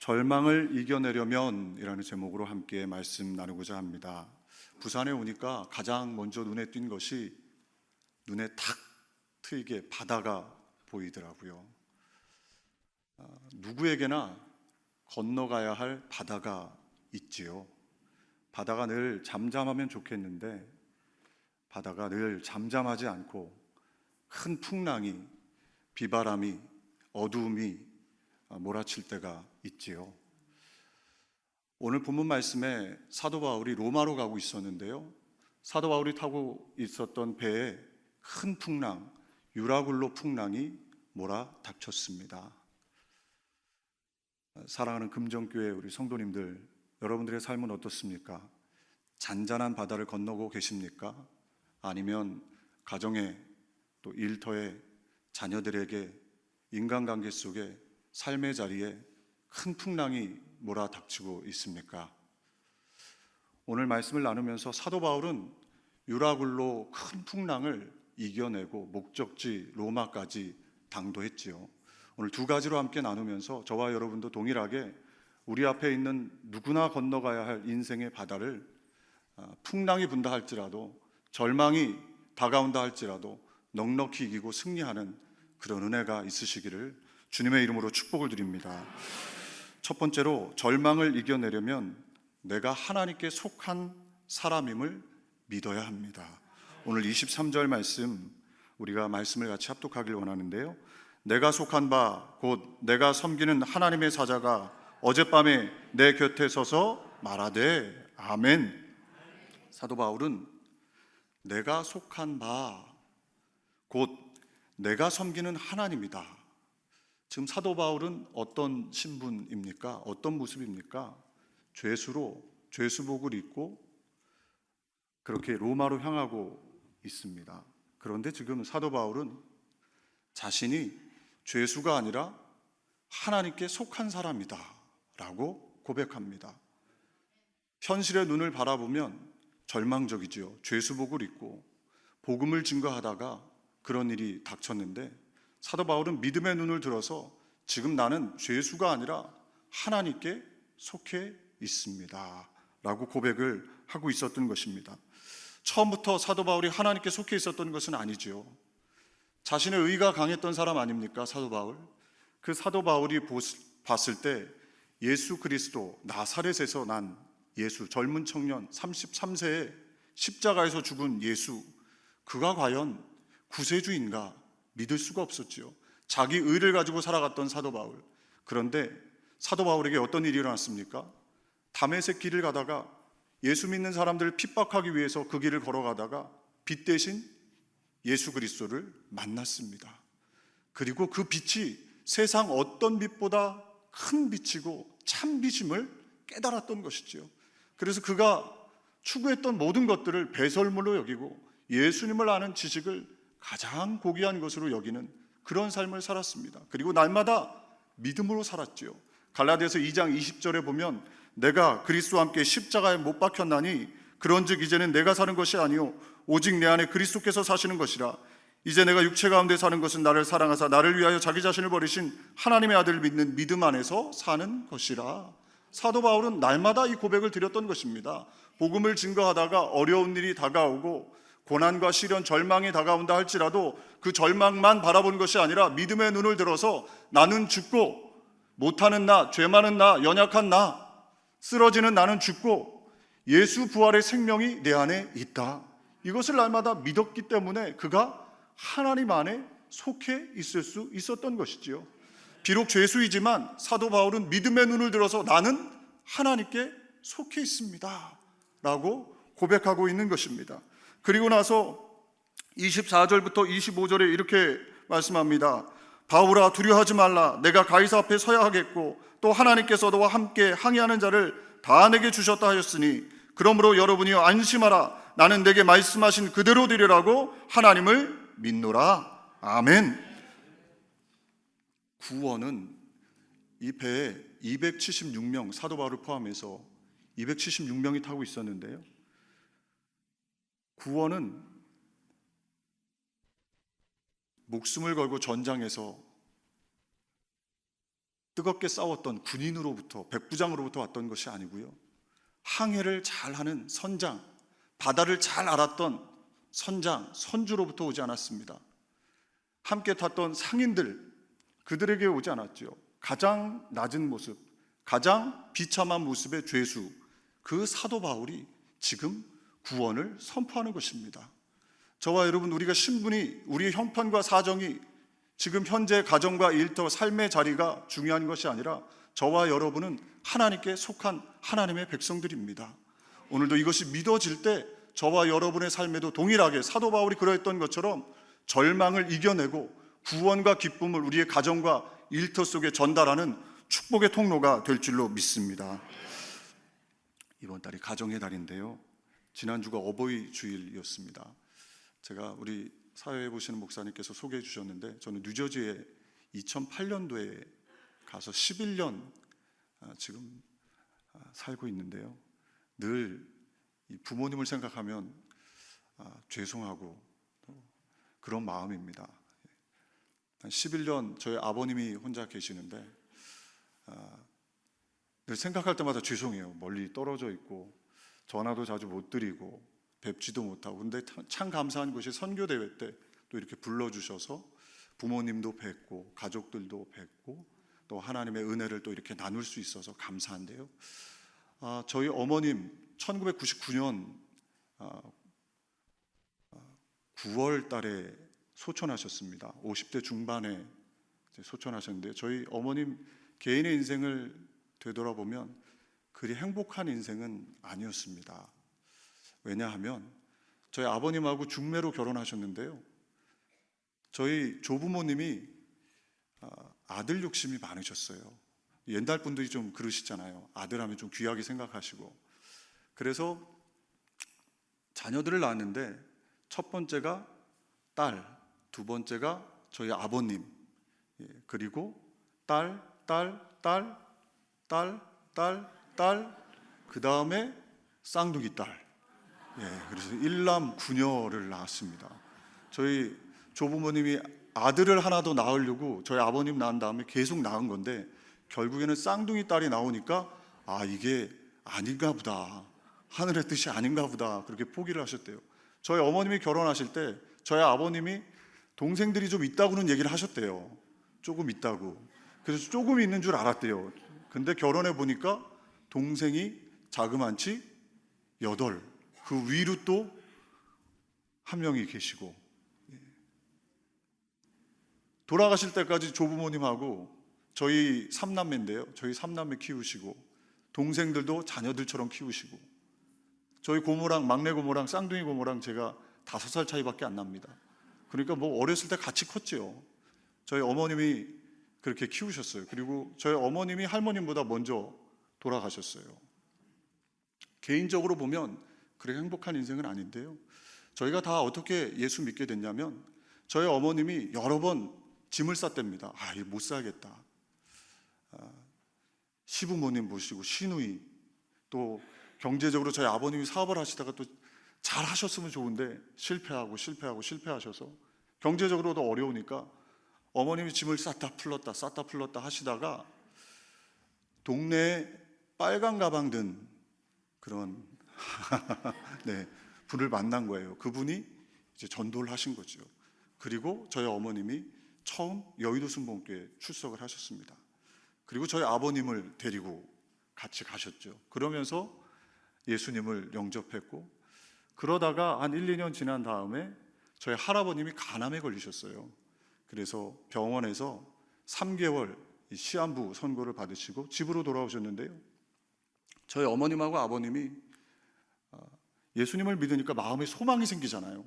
절망을 이겨내려면 이라는 제목으로 함께 말씀 나누고자 합니다. 부산에 오니까 가장 먼저 눈에 띈 것이 눈에 탁 트이게 바다가 보이더라고요. 누구에게나 건너가야 할 바다가 있지요. 바다가 늘 잠잠하면 좋겠는데 바다가 늘 잠잠하지 않고 큰 풍랑이, 비바람이, 어두움이 몰아칠 때가 있지요. 오늘 본문 말씀에 사도 바울이 로마로 가고 있었는데요, 사도 바울이 타고 있었던 배에 큰 풍랑, 유라굴로 풍랑이 몰아닥쳤습니다. 사랑하는 금정교회 우리 성도님들, 여러분들의 삶은 어떻습니까? 잔잔한 바다를 건너고 계십니까? 아니면 가정에, 또 일터에, 자녀들에게, 인간관계 속에, 삶의 자리에 큰 풍랑이 몰아닥치고 있습니까? 오늘 말씀을 나누면서 사도 바울은 유라굴로 큰 풍랑을 이겨내고 목적지 로마까지 당도했지요. 오늘 두 가지로 함께 나누면서 저와 여러분도 동일하게 우리 앞에 있는 누구나 건너가야 할 인생의 바다를 풍랑이 분다 할지라도, 절망이 다가온다 할지라도 넉넉히 이기고 승리하는 그런 은혜가 있으시기를 주님의 이름으로 축복을 드립니다. 첫 번째로, 절망을 이겨내려면 내가 하나님께 속한 사람임을 믿어야 합니다. 오늘 23절 말씀, 우리가 말씀을 같이 합독하길 원하는데요, 내가 속한 바 곧 내가 섬기는 하나님의 사자가 어젯밤에 내 곁에 서서 말하되 아멘. 사도 바울은 내가 속한 바 곧 내가 섬기는 하나님이다. 지금 사도 바울은 어떤 신분입니까? 어떤 모습입니까? 죄수로 죄수복을 입고 그렇게 로마로 향하고 있습니다. 그런데 지금 사도 바울은 자신이 죄수가 아니라 하나님께 속한 사람이다 라고 고백합니다. 현실의 눈을 바라보면 절망적이지요. 죄수복을 입고 복음을 증거하다가 그런 일이 닥쳤는데, 사도 바울은 믿음의 눈을 들어서 지금 나는 죄수가 아니라 하나님께 속해 있습니다 라고 고백을 하고 있었던 것입니다. 처음부터 사도 바울이 하나님께 속해 있었던 것은 아니지요. 자신의 의가 강했던 사람 아닙니까, 사도 바울? 그 사도 바울이 봤을 때 예수 그리스도, 나사렛에서 난 예수, 젊은 청년 33세에 십자가에서 죽은 예수, 그가 과연 구세주인가 믿을 수가 없었지요. 자기 의를 가지고 살아갔던 사도 바울. 그런데 사도 바울에게 어떤 일이 일어났습니까? 다메섹 길을 가다가 예수 믿는 사람들을 핍박하기 위해서 그 길을 걸어가다가 빛 대신 예수 그리스도를 만났습니다. 그리고 그 빛이 세상 어떤 빛보다 큰 빛이고 참 빛임을 깨달았던 것이지요. 그래서 그가 추구했던 모든 것들을 배설물로 여기고 예수님을 아는 지식을 가장 고귀한 것으로 여기는 그런 삶을 살았습니다. 그리고 날마다 믿음으로 살았지요. 갈라디아서 2장 20절에 보면 내가 그리스도와 함께 십자가에 못 박혔나니 그런즉 이제는 내가 사는 것이 아니요 오직 내 안에 그리스도께서 사시는 것이라. 이제 내가 육체 가운데 사는 것은 나를 사랑하사 나를 위하여 자기 자신을 버리신 하나님의 아들을 믿는 믿음 안에서 사는 것이라. 사도 바울은 날마다 이 고백을 드렸던 것입니다. 복음을 증거하다가 어려운 일이 다가오고 고난과 시련, 절망이 다가온다 할지라도 그 절망만 바라보는 것이 아니라 믿음의 눈을 들어서 나는 죽고, 못하는 나, 죄 많은 나, 연약한 나, 쓰러지는 나는 죽고 예수 부활의 생명이 내 안에 있다, 이것을 날마다 믿었기 때문에 그가 하나님 안에 속해 있을 수 있었던 것이지요. 비록 죄수이지만 사도 바울은 믿음의 눈을 들어서 나는 하나님께 속해 있습니다 라고 고백하고 있는 것입니다. 그리고 나서 24절부터 25절에 이렇게 말씀합니다. 바울아 두려워하지 말라. 내가 가이사 앞에 서야 하겠고 또 하나님께서 너와 함께 항의하는 자를 다 내게 주셨다 하였으니 그러므로 여러분이여 안심하라. 나는 내게 말씀하신 그대로 되리라고 하나님을 믿노라. 아멘. 구원은 이 배에 276명, 사도 바울을 포함해서 276명이 타고 있었는데요, 구원은 목숨을 걸고 전장에서 뜨겁게 싸웠던 군인으로부터, 백부장으로부터 왔던 것이 아니고요, 항해를 잘하는 선장, 바다를 잘 알았던 선장, 선주로부터 오지 않았습니다. 함께 탔던 상인들, 그들에게 오지 않았죠. 가장 낮은 모습, 가장 비참한 모습의 죄수, 그 사도 바울이 지금 구원을 선포하는 것입니다. 저와 여러분, 우리가 신분이, 우리의 형편과 사정이 지금 현재 가정과 일터, 삶의 자리가 중요한 것이 아니라 저와 여러분은 하나님께 속한 하나님의 백성들입니다. 오늘도 이것이 믿어질 때 저와 여러분의 삶에도 동일하게 사도 바울이 그러했던 것처럼 절망을 이겨내고 구원과 기쁨을 우리의 가정과 일터 속에 전달하는 축복의 통로가 될 줄로 믿습니다. 이번 달이 가정의 달인데요, 지난주가 어버이 주일이었습니다. 제가 우리 사회에 보시는 목사님께서 소개해 주셨는데, 저는 뉴저지에 2008년도에 가서 11년 지금 살고 있는데요, 늘 이 부모님을 생각하면 죄송하고 그런 마음입니다. 한 11년 저희 아버님이 혼자 계시는데 늘 생각할 때마다 죄송해요. 멀리 떨어져 있고 전화도 자주 못 드리고 뵙지도 못하고. 근데 참 감사한 것이 선교대회 때 또 이렇게 불러주셔서 부모님도 뵙고 가족들도 뵙고 또 하나님의 은혜를 또 이렇게 나눌 수 있어서 감사한데요, 저희 어머님 1999년 9월 달에 소천하셨습니다. 50대 중반에 소천하셨는데, 저희 어머님 개인의 인생을 되돌아보면 그리 행복한 인생은 아니었습니다. 왜냐하면 저희 아버님하고 중매로 결혼하셨는데요, 저희 조부모님이 아들 욕심이 많으셨어요. 옛날 분들이 좀 그러시잖아요. 아들하면 좀 귀하게 생각하시고. 그래서 자녀들을 낳았는데 첫 번째가 딸, 두 번째가 저희 아버님, 그리고 딸, 그 다음에 쌍둥이 딸. 그래서 일남 구녀를 낳았습니다. 저희 조부모님이 아들을 하나 더 낳으려고 저희 아버님 낳은 다음에 계속 낳은 건데, 결국에는 쌍둥이 딸이 나오니까 이게 아닌가 보다, 하늘의 뜻이 아닌가 보다, 그렇게 포기를 하셨대요. 저희 어머님이 결혼하실 때 저희 아버님이 동생들이 좀 있다고는 얘기를 하셨대요. 조금 있다고. 그래서 조금 있는 줄 알았대요. 근데 결혼해 보니까 동생이 자그만치 8, 그 위로 또 한 명이 계시고, 돌아가실 때까지 조부모님하고 저희 3남매인데요, 저희 3남매 키우시고 동생들도 자녀들처럼 키우시고, 저희 고모랑 막내 고모랑 쌍둥이 고모랑 제가 5살 차이밖에 안 납니다. 그러니까 뭐 어렸을 때 같이 컸죠. 저희 어머님이 그렇게 키우셨어요. 그리고 저희 어머님이 할머님보다 먼저 돌아가셨어요. 개인적으로 보면 그렇게 행복한 인생은 아닌데요, 저희가 다 어떻게 예수 믿게 됐냐면, 저희 어머님이 여러 번 짐을 쌌답니다. 이거 못 살겠다. 시부모님 모시고 시누이, 또 경제적으로 저희 아버님이 사업을 하시다가 또 잘 하셨으면 좋은데 실패하셔서 경제적으로도 어려우니까 어머님이 짐을 쌌다 풀렀다 하시다가 동네에 빨간 가방 든 그런 분을 만난 거예요. 그분이 이제 전도를 하신 거죠. 그리고 저희 어머님이 처음 여의도 순복음교회에 출석을 하셨습니다. 그리고 저희 아버님을 데리고 같이 가셨죠. 그러면서 예수님을 영접했고, 그러다가 한 1, 2년 지난 다음에 저희 할아버님이 간암에 걸리셨어요. 그래서 병원에서 3개월 시한부 선고를 받으시고 집으로 돌아오셨는데요, 저희 어머님하고 아버님이 예수님을 믿으니까 마음에 소망이 생기잖아요.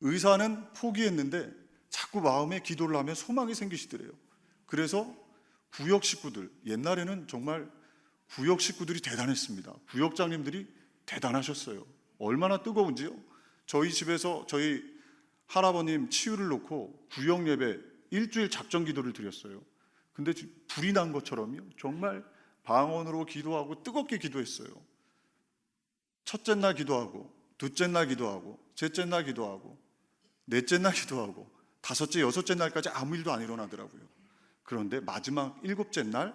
의사는 포기했는데 자꾸 마음에 기도를 하면 소망이 생기시더래요. 그래서 구역 식구들, 옛날에는 정말 구역 식구들이 대단했습니다. 구역장님들이 대단하셨어요. 얼마나 뜨거운지요. 저희 집에서 저희 할아버님 치유를 놓고 구역 예배 일주일 작정 기도를 드렸어요. 근데 불이 난 것처럼요, 정말 방언으로 기도하고 뜨겁게 기도했어요. 첫째 날 기도하고, 둘째 날 기도하고, 셋째 날 기도하고, 넷째 날 기도하고, 5째, 6째 날까지 아무 일도 안 일어나더라고요. 그런데 마지막 7째 날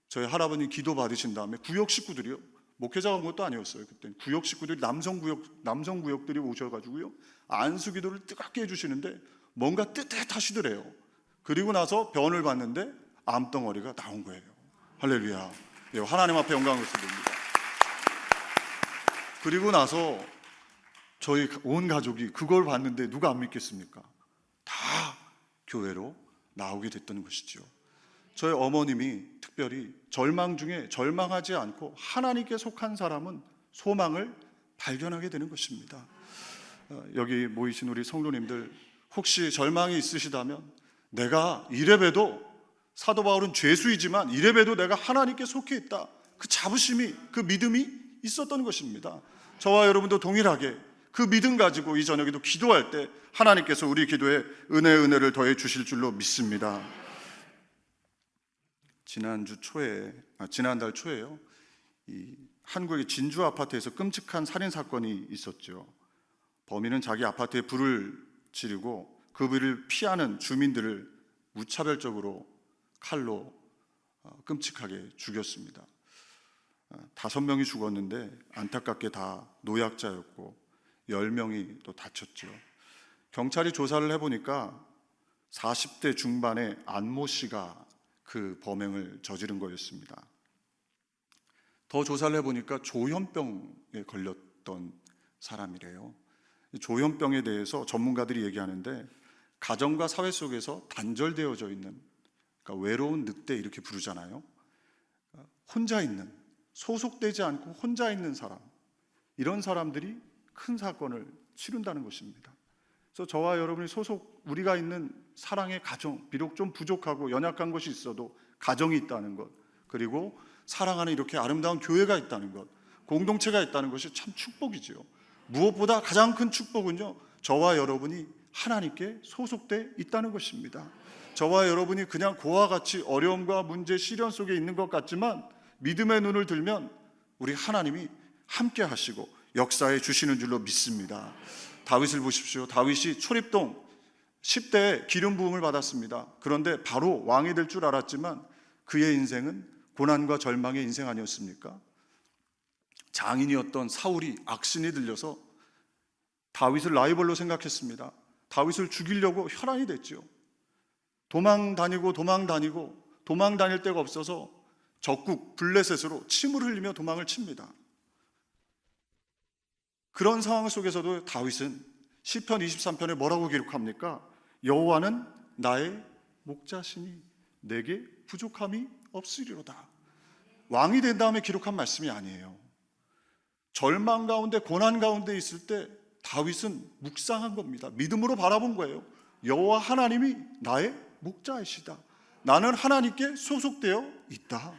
저희 할아버님 기도 받으신 다음에 구역 식구들이요, 목회자가 온 것도 아니었어요. 그때 구역 식구들이 남성 구역들이 오셔가지고요, 안수 기도를 뜨겁게 해주시는데 뭔가 뜨뜻하시더래요. 그리고 나서 변을 봤는데 암덩어리가 나온 거예요. 할렐루야. 예, 하나님 앞에 영광을 드립니다. 그리고 나서 저희 온 가족이 그걸 봤는데 누가 안 믿겠습니까? 다 교회로 나오게 됐던 것이죠. 저희 어머님이 특별히 절망 중에 절망하지 않고 하나님께 속한 사람은 소망을 발견하게 되는 것입니다. 여기 모이신 우리 성도님들, 혹시 절망이 있으시다면, 내가 이래봬도, 사도 바울은 죄수이지만 이래봬도 내가 하나님께 속해 있다, 그 자부심이, 그 믿음이 있었던 것입니다. 저와 여러분도 동일하게 그 믿음 가지고 이 저녁에도 기도할 때 하나님께서 우리 기도에 은혜를 더해 주실 줄로 믿습니다. 지난달 초에요, 이 한국의 진주 아파트에서 끔찍한 살인 사건이 있었죠. 범인은 자기 아파트에 불을 지르고 그 불을 피하는 주민들을 무차별적으로 칼로 끔찍하게 죽였습니다. 5명이 죽었는데 안타깝게 다 노약자였고 10명이 또 다쳤죠. 경찰이 조사를 해보니까 40대 중반의 안모 씨가 그 범행을 저지른 거였습니다. 더 조사를 해보니까 조현병에 걸렸던 사람이래요. 조현병에 대해서 전문가들이 얘기하는데, 가정과 사회 속에서 단절되어져 있는, 그러니까 외로운 늑대 이렇게 부르잖아요. 혼자 있는, 소속되지 않고 혼자 있는 사람, 이런 사람들이 큰 사건을 치른다는 것입니다. 그래서 저와 여러분이 우리가 있는 사랑의 가정, 비록 좀 부족하고 연약한 것이 있어도 가정이 있다는 것, 그리고 사랑하는 이렇게 아름다운 교회가 있다는 것, 공동체가 있다는 것이 참 축복이지요. 무엇보다 가장 큰 축복은요, 저와 여러분이 하나님께 소속돼 있다는 것입니다. 저와 여러분이 그냥 그와 같이 어려움과 문제, 시련 속에 있는 것 같지만 믿음의 눈을 들면 우리 하나님이 함께 하시고 역사해 주시는 줄로 믿습니다. 다윗을 보십시오. 다윗이 초립동 10대에 기름 부음을 받았습니다. 그런데 바로 왕이 될 줄 알았지만 그의 인생은 고난과 절망의 인생 아니었습니까? 장인이었던 사울이 악신이 들려서 다윗을 라이벌로 생각했습니다. 다윗을 죽이려고 혈안이 됐죠. 도망 다닐 데가 없어서 적국 블레셋으로 침을 흘리며 도망을 칩니다. 그런 상황 속에서도 다윗은 시편 23편에 뭐라고 기록합니까? 여호와는 나의 목자시니 내게 부족함이 없으리로다. 왕이 된 다음에 기록한 말씀이 아니에요. 절망 가운데, 고난 가운데 있을 때 다윗은 묵상한 겁니다. 믿음으로 바라본 거예요. 여호와 하나님이 나의 목자이시다. 나는 하나님께 소속되어 있다.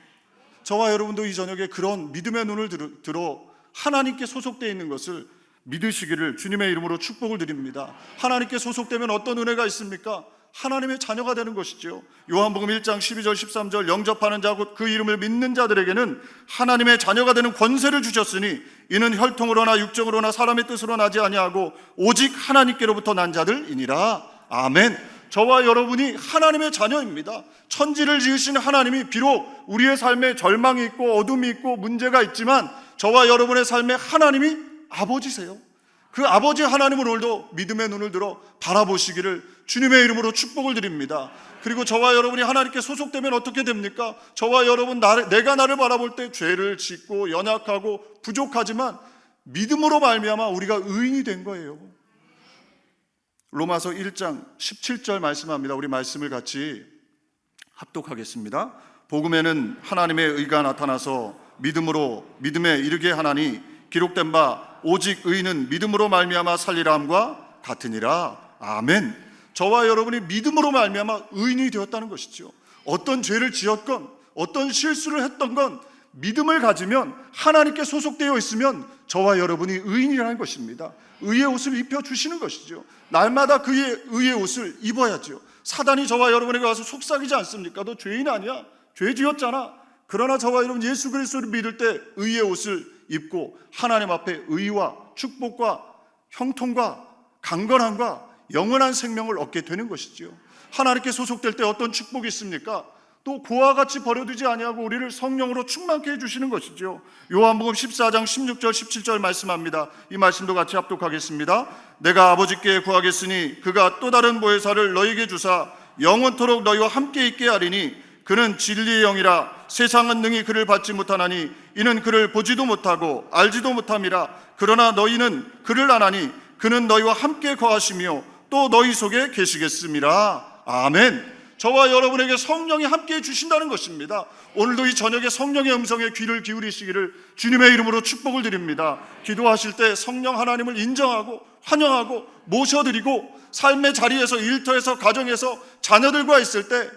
저와 여러분도 이 저녁에 그런 믿음의 눈을 들어 하나님께 소속되어 있는 것을 믿으시기를 주님의 이름으로 축복을 드립니다. 하나님께 소속되면 어떤 은혜가 있습니까? 하나님의 자녀가 되는 것이죠. 요한복음 1장 12절 13절, 영접하는 자 곧 그 이름을 믿는 자들에게는 하나님의 자녀가 되는 권세를 주셨으니 이는 혈통으로나 육정으로나 사람의 뜻으로 나지 아니하고 오직 하나님께로부터 난 자들이니라. 아멘. 저와 여러분이 하나님의 자녀입니다. 천지를 지으신 하나님이 비록 우리의 삶에 절망이 있고 어둠이 있고 문제가 있지만 저와 여러분의 삶에 하나님이 아버지세요. 그 아버지 하나님을 오늘도 믿음의 눈을 들어 바라보시기를 주님의 이름으로 축복을 드립니다. 그리고 저와 여러분이 하나님께 소속되면 어떻게 됩니까? 저와 여러분, 내가 나를 바라볼 때 죄를 짓고 연약하고 부족하지만 믿음으로 말미암아 우리가 의인이 된 거예요. 로마서 1장 17절 말씀합니다. 우리 말씀을 같이 합독하겠습니다. 복음에는 하나님의 의가 나타나서 믿음에 이르게 하나니 기록된 바 오직 의인은 믿음으로 말미암아 살리라 함과 같으니라. 아멘. 저와 여러분이 믿음으로 말미암아 의인이 되었다는 것이죠. 어떤 죄를 지었건 어떤 실수를 했던 건 믿음을 가지면, 하나님께 소속되어 있으면 저와 여러분이 의인이라는 것입니다. 의의 옷을 입혀주시는 것이죠. 날마다 그의 의의 옷을 입어야죠. 사단이 저와 여러분에게 와서 속삭이지 않습니까? 너 죄인 아니야? 죄 지었잖아. 그러나 저와 여러분 예수 그리스도를 믿을 때 의의 옷을 입고 하나님 앞에 의와 축복과 형통과 강건함과 영원한 생명을 얻게 되는 것이죠. 하나님께 소속될 때 어떤 축복이 있습니까? 또 그와 같이 버려두지 아니하고 우리를 성령으로 충만케 해주시는 것이죠. 요한복음 14장 16절 17절 말씀합니다. 이 말씀도 같이 합독하겠습니다. 내가 아버지께 구하겠으니 그가 또 다른 보혜사를 너희에게 주사 영원토록 너희와 함께 있게 하리니 그는 진리의 영이라. 세상은 능히 그를 받지 못하나니 이는 그를 보지도 못하고 알지도 못함이라. 그러나 너희는 그를 아나니 그는 너희와 함께 거하시며 또 너희 속에 계시겠음이라. 아멘. 저와 여러분에게 성령이 함께해 주신다는 것입니다. 오늘도 이 저녁에 성령의 음성에 귀를 기울이시기를 주님의 이름으로 축복을 드립니다. 기도하실 때 성령 하나님을 인정하고 환영하고 모셔드리고 삶의 자리에서, 일터에서, 가정에서 자녀들과 있을 때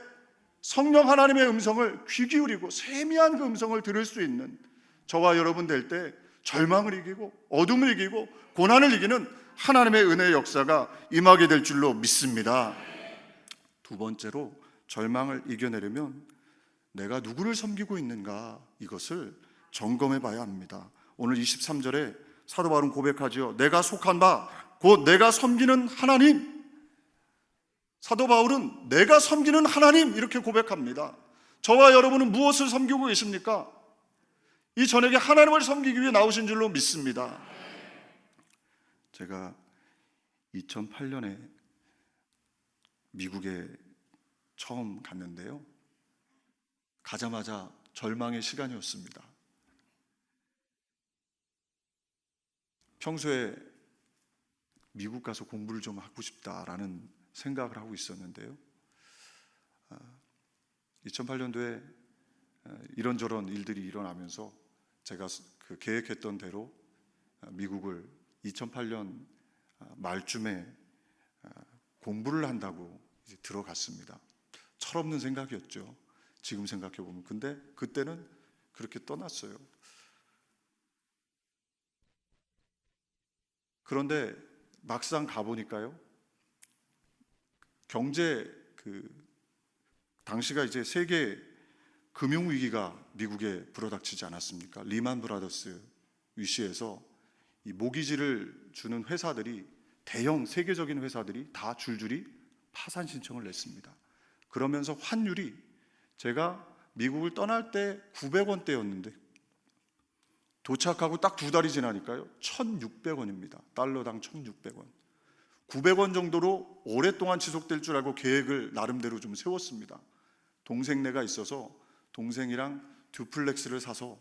성령 하나님의 음성을 귀 기울이고 세미한 그 음성을 들을 수 있는 저와 여러분 될 때 절망을 이기고 어둠을 이기고 고난을 이기는 하나님의 은혜의 역사가 임하게 될 줄로 믿습니다. 두 번째로, 절망을 이겨내려면 내가 누구를 섬기고 있는가, 이것을 점검해 봐야 합니다. 오늘 23절에 사도 바울은 고백하지요. 내가 속한 바 곧 내가 섬기는 하나님. 사도 바울은 내가 섬기는 하나님 이렇게 고백합니다. 저와 여러분은 무엇을 섬기고 계십니까? 이 저녁에 하나님을 섬기기 위해 나오신 줄로 믿습니다. 제가 2008년에 미국에 처음 갔는데요, 가자마자 절망의 시간이었습니다. 평소에 미국 가서 공부를 좀 하고 싶다라는 생각을 하고 있었는데요, 2008년도에 이런저런 일들이 일어나면서 제가 그 계획했던 대로 미국을 2008년 말쯤에 공부를 한다고 이제 들어갔습니다. 철없는 생각이었죠, 지금 생각해 보면. 근데 그때는 그렇게 떠났어요. 그런데 막상 가보니까요, 경제 당시가 이제 세계 금융 위기가 미국에 불어닥치지 않았습니까? 리만 브라더스 위시에서 이 모기지를 주는 회사들이, 대형 세계적인 회사들이 다 줄줄이 파산 신청을 냈습니다. 그러면서 환율이, 제가 미국을 떠날 때 900원대였는데 도착하고 딱 2달이 지나니까요 1,600원입니다. 달러당 1,600원. 900원 정도로 오랫동안 지속될 줄 알고 계획을 나름대로 좀 세웠습니다. 동생네가 있어서 동생이랑 듀플렉스를 사서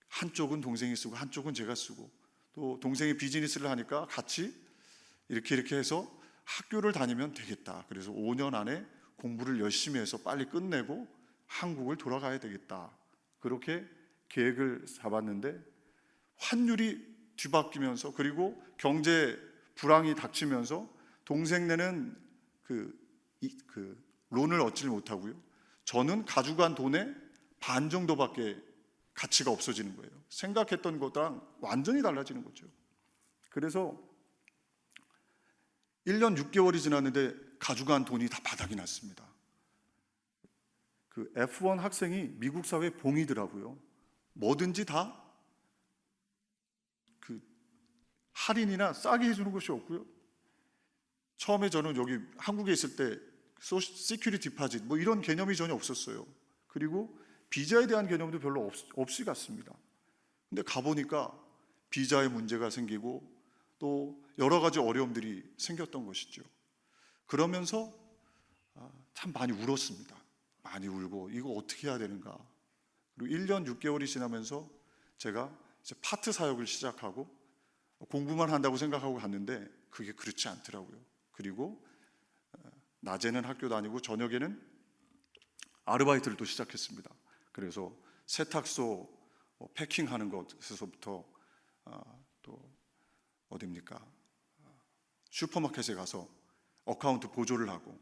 한쪽은 동생이 쓰고 한쪽은 제가 쓰고, 또 동생이 비즈니스를 하니까 같이 이렇게 해서 학교를 다니면 되겠다. 그래서 5년 안에 공부를 열심히 해서 빨리 끝내고 한국을 돌아가야 되겠다. 그렇게 계획을 잡았는데 환율이 뒤바뀌면서, 그리고 경제 불황이 닥치면서 동생네는 론을 얻지를 못하고요, 저는 가져간 돈의 반 정도밖에 가치가 없어지는 거예요. 생각했던 것랑 완전히 달라지는 거죠. 그래서 1년 6개월이 지났는데 가져간 돈이 다 바닥이 났습니다. 그 F1 학생이 미국 사회에 봉이더라고요. 뭐든지 다 할인이나 싸게 해주는 것이 없고요. 처음에 저는 여기 한국에 있을 때 시큐리티 디파짓 뭐 이런 개념이 전혀 없었어요. 그리고 비자에 대한 개념도 별로 없이 갔습니다. 근데 가보니까 비자에 문제가 생기고 또 여러 가지 어려움들이 생겼던 것이죠. 그러면서 참 많이 울었습니다. 많이 울고 이거 어떻게 해야 되는가. 그리고 1년 6개월이 지나면서 제가 이제 파트 사역을 시작하고 공부만 한다고 생각하고 갔는데 그게 그렇지 않더라고요. 그리고 낮에는 학교 다니고 저녁에는 아르바이트를 또 시작했습니다. 그래서 세탁소 패킹하는 것에서부터 또 어디입니까? 슈퍼마켓에 가서 어카운트 보조를 하고,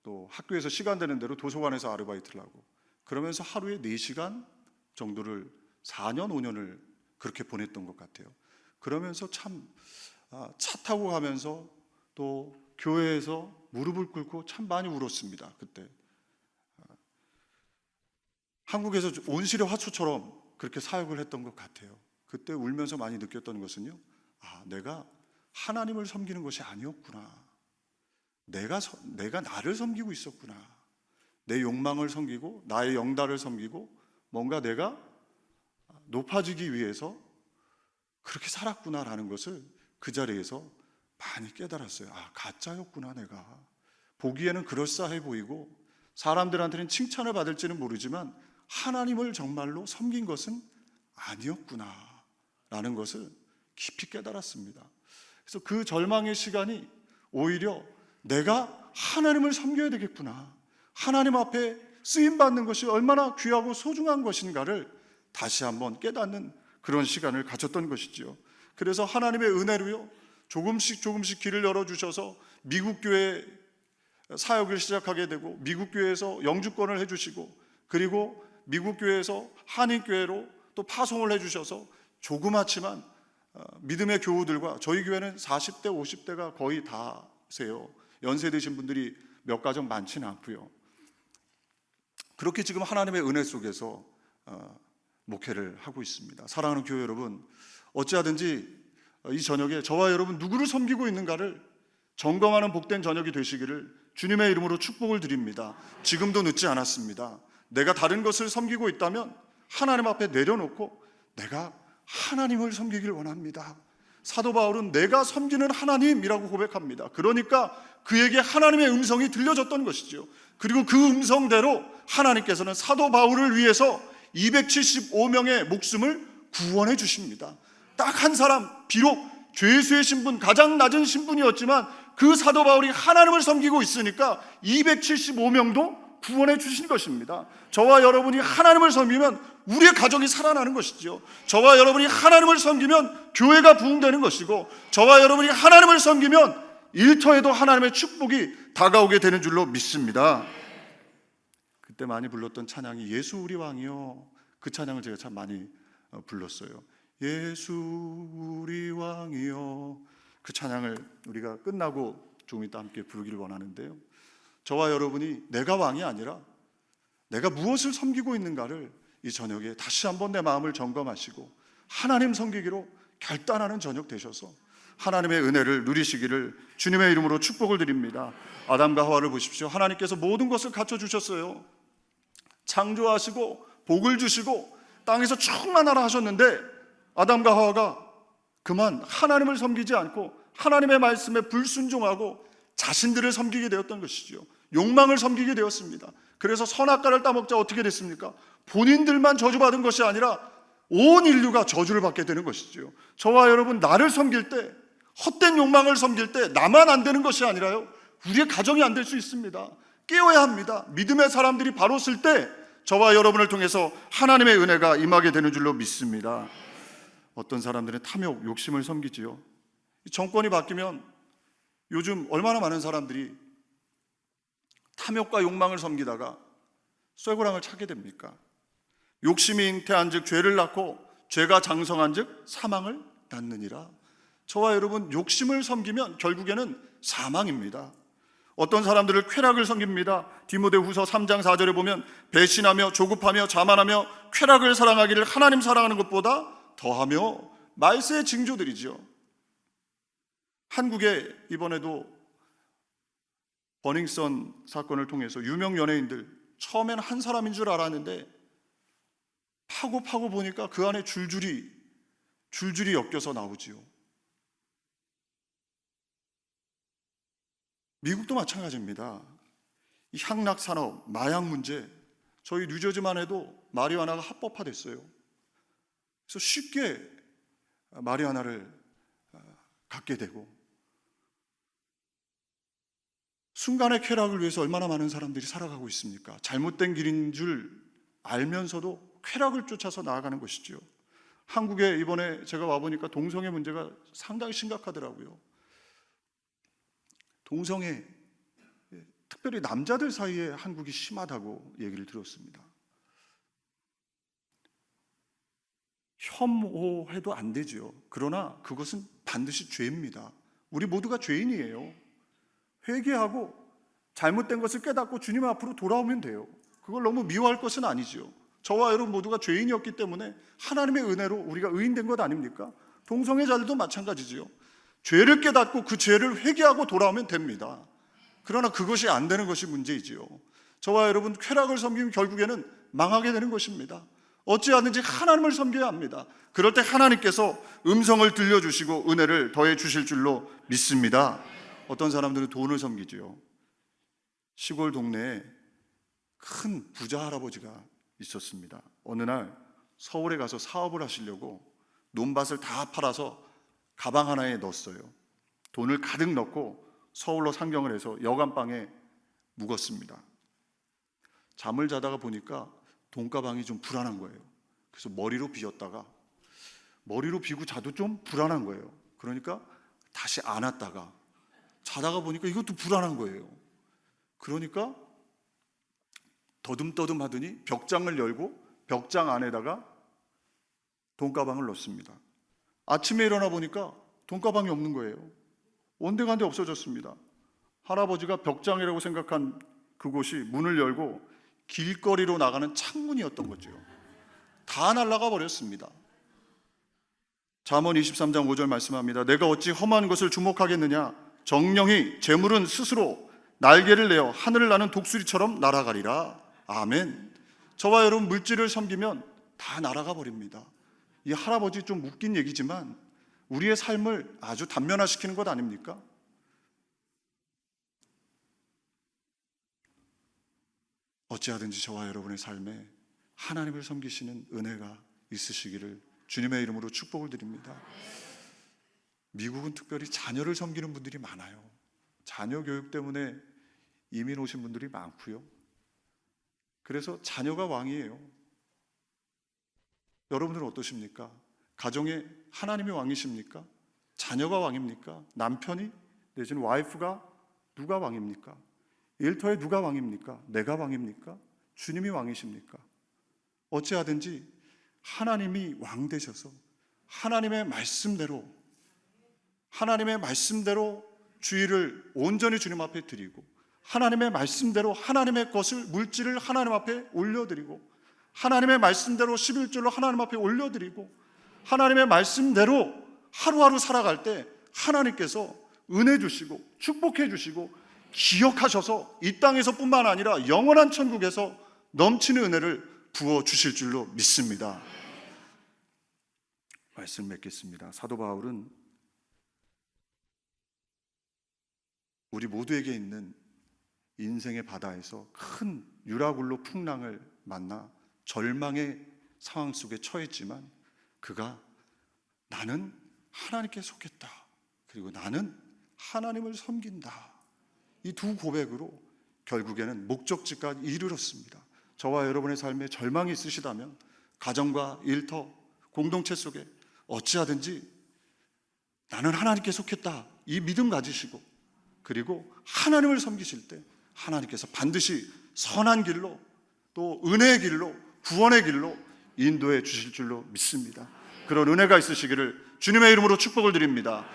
또 학교에서 시간 되는 대로 도서관에서 아르바이트를 하고, 그러면서 하루에 4시간 정도를 4년 5년을 그렇게 보냈던 것 같아요. 그러면서 참 차 타고 가면서 또 교회에서 무릎을 꿇고 참 많이 울었습니다. 그때 한국에서 온실의 화초처럼 그렇게 사역을 했던 것 같아요. 그때 울면서 많이 느꼈던 것은요, 내가 하나님을 섬기는 것이 아니었구나. 내가 나를 섬기고 있었구나. 내 욕망을 섬기고 나의 영달을 섬기고 뭔가 내가 높아지기 위해서 그렇게 살았구나라는 것을 그 자리에서 많이 깨달았어요. 가짜였구나. 내가 보기에는 그럴싸해 보이고 사람들한테는 칭찬을 받을지는 모르지만 하나님을 정말로 섬긴 것은 아니었구나 라는 것을 깊이 깨달았습니다. 그래서 그 절망의 시간이 오히려 내가 하나님을 섬겨야 되겠구나, 하나님 앞에 쓰임받는 것이 얼마나 귀하고 소중한 것인가를 다시 한번 깨닫는 그런 시간을 가졌던 것이죠. 그래서 하나님의 은혜로요, 조금씩 길을 열어주셔서 미국 교회 사역을 시작하게 되고 미국 교회에서 영주권을 해주시고 그리고 미국 교회에서 한인교회로 또 파송을 해주셔서 조그맣지만 믿음의 교우들과, 저희 교회는 40대 50대가 거의 다세요. 연세 드신 분들이 몇 가정 많지는 않고요. 그렇게 지금 하나님의 은혜 속에서 목회를 하고 있습니다. 사랑하는 교회 여러분, 어찌하든지 이 저녁에 저와 여러분 누구를 섬기고 있는가를 점검하는 복된 저녁이 되시기를 주님의 이름으로 축복을 드립니다. 지금도 늦지 않았습니다. 내가 다른 것을 섬기고 있다면 하나님 앞에 내려놓고 내가 하나님을 섬기길 원합니다. 사도 바울은 내가 섬기는 하나님이라고 고백합니다. 그러니까 그에게 하나님의 음성이 들려졌던 것이죠. 그리고 그 음성대로 하나님께서는 사도 바울을 위해서 275명의 목숨을 구원해 주십니다. 딱 한 사람, 비록 죄수의 신분, 가장 낮은 신분이었지만 그 사도 바울이 하나님을 섬기고 있으니까 275명도 구원해 주신 것입니다. 저와 여러분이 하나님을 섬기면 우리의 가정이 살아나는 것이죠. 저와 여러분이 하나님을 섬기면 교회가 부흥되는 것이고, 저와 여러분이 하나님을 섬기면 일터에도 하나님의 축복이 다가오게 되는 줄로 믿습니다. 그때 많이 불렀던 찬양이 예수 우리 왕이요, 그 찬양을 제가 참 많이 불렀어요. 예수 우리 왕이요, 그 찬양을 우리가 끝나고 조금 이따 함께 부르기를 원하는데요, 저와 여러분이 내가 왕이 아니라 내가 무엇을 섬기고 있는가를 이 저녁에 다시 한번 내 마음을 점검하시고 하나님 섬기기로 결단하는 저녁 되셔서 하나님의 은혜를 누리시기를 주님의 이름으로 축복을 드립니다. 아담과 하와를 보십시오. 하나님께서 모든 것을 갖춰주셨어요. 창조하시고 복을 주시고 땅에서 충만하라 하셨는데 아담과 하와가 그만 하나님을 섬기지 않고 하나님의 말씀에 불순종하고 자신들을 섬기게 되었던 것이죠. 욕망을 섬기게 되었습니다. 그래서 선악과를 따먹자 어떻게 됐습니까? 본인들만 저주받은 것이 아니라 온 인류가 저주를 받게 되는 것이죠. 저와 여러분, 나를 섬길 때, 헛된 욕망을 섬길 때 나만 안 되는 것이 아니라요, 우리의 가정이 안 될 수 있습니다. 깨워야 합니다. 믿음의 사람들이 바로 쓸 때 저와 여러분을 통해서 하나님의 은혜가 임하게 되는 줄로 믿습니다. 어떤 사람들은 탐욕, 욕심을 섬기지요. 정권이 바뀌면 요즘 얼마나 많은 사람들이 탐욕과 욕망을 섬기다가 쇠고랑을 차게 됩니까? 욕심이 잉태한 즉 죄를 낳고 죄가 장성한 즉 사망을 낳느니라. 저와 여러분, 욕심을 섬기면 결국에는 사망입니다. 어떤 사람들을 쾌락을 섬깁니다. 디모데후서 3장 4절에 보면 배신하며 조급하며 자만하며 쾌락을 사랑하기를 하나님 사랑하는 것보다 더하며 말세의 징조들이죠. 한국에 이번에도 버닝썬 사건을 통해서 유명 연예인들, 처음에는 한 사람인 줄 알았는데 파고 보니까 그 안에 줄줄이 엮여서 나오지요. 미국도 마찬가지입니다. 이 향락 산업, 마약 문제, 저희 뉴저지만 해도 마리화나가 합법화됐어요. 그래서 쉽게 마리화나를 갖게 되고, 순간의 쾌락을 위해서 얼마나 많은 사람들이 살아가고 있습니까? 잘못된 길인 줄 알면서도 쾌락을 쫓아서 나아가는 것이죠. 한국에 이번에 제가 와보니까 동성애 문제가 상당히 심각하더라고요. 동성애, 특별히 남자들 사이에 한국이 심하다고 얘기를 들었습니다. 혐오해도 안 되죠. 그러나 그것은 반드시 죄입니다. 우리 모두가 죄인이에요. 회개하고 잘못된 것을 깨닫고 주님 앞으로 돌아오면 돼요. 그걸 너무 미워할 것은 아니죠. 저와 여러분 모두가 죄인이었기 때문에 하나님의 은혜로 우리가 의인된 것 아닙니까? 동성애자들도 마찬가지지요. 죄를 깨닫고 그 죄를 회개하고 돌아오면 됩니다. 그러나 그것이 안 되는 것이 문제이지요. 저와 여러분, 쾌락을 섬기면 결국에는 망하게 되는 것입니다. 어찌하든지 하나님을 섬겨야 합니다. 그럴 때 하나님께서 음성을 들려주시고 은혜를 더해 주실 줄로 믿습니다. 어떤 사람들은 돈을 섬기지요. 시골 동네에 큰 부자 할아버지가 있었습니다. 어느 날 서울에 가서 사업을 하시려고 논밭을 다 팔아서 가방 하나에 넣었어요. 돈을 가득 넣고 서울로 상경을 해서 여간방에 묵었습니다. 잠을 자다가 보니까 돈가방이 좀 불안한 거예요. 그래서 머리로 비었다가, 머리로 비고 자도 좀 불안한 거예요. 그러니까 다시 안았다가 자다가 보니까 이것도 불안한 거예요. 그러니까 더듬더듬 하더니 벽장을 열고 벽장 안에다가 돈가방을 넣습니다. 아침에 일어나 보니까 돈가방이 없는 거예요. 온데간데 없어졌습니다. 할아버지가 벽장이라고 생각한 그곳이 문을 열고 길거리로 나가는 창문이었던 거죠. 다 날아가 버렸습니다. 잠언 23장 5절 말씀합니다. 내가 어찌 험한 것을 주목하겠느냐? 정령이 재물은 스스로 날개를 내어 하늘을 나는 독수리처럼 날아가리라. 아멘. 저와 여러분, 물질을 섬기면 다 날아가 버립니다. 이 할아버지 좀 웃긴 얘기지만 우리의 삶을 아주 단면화시키는 것 아닙니까? 어찌하든지 저와 여러분의 삶에 하나님을 섬기시는 은혜가 있으시기를 주님의 이름으로 축복을 드립니다. 미국은 특별히 자녀를 섬기는 분들이 많아요. 자녀 교육 때문에 이민 오신 분들이 많고요. 그래서 자녀가 왕이에요. 여러분들은 어떠십니까? 가정에 하나님이 왕이십니까? 자녀가 왕입니까? 남편이 내지는 와이프가 누가 왕입니까? 일터에 누가 왕입니까? 내가 왕입니까? 주님이 왕이십니까? 어찌하든지 하나님이 왕 되셔서 하나님의 말씀대로 주의를 온전히 주님 앞에 드리고, 하나님의 말씀대로 하나님의 것을, 물질을 하나님 앞에 올려드리고, 하나님의 말씀대로 11절로 하나님 앞에 올려드리고, 하나님의 말씀대로 하루하루 살아갈 때 하나님께서 은혜 주시고 축복해 주시고 기억하셔서 이 땅에서 뿐만 아니라 영원한 천국에서 넘치는 은혜를 부어 주실 줄로 믿습니다. 말씀 맺겠습니다. 사도 바울은 우리 모두에게 있는 인생의 바다에서 큰 유라굴로 풍랑을 만나 절망의 상황 속에 처했지만 그가 나는 하나님께 속했다, 그리고 나는 하나님을 섬긴다, 이 두 고백으로 결국에는 목적지까지 이르렀습니다. 저와 여러분의 삶에 절망이 있으시다면 가정과 일터, 공동체 속에 어찌하든지 나는 하나님께 속했다, 이 믿음 가지시고, 그리고 하나님을 섬기실 때 하나님께서 반드시 선한 길로, 또 은혜의 길로, 구원의 길로 인도해 주실 줄로 믿습니다. 그런 은혜가 있으시기를 주님의 이름으로 축복을 드립니다.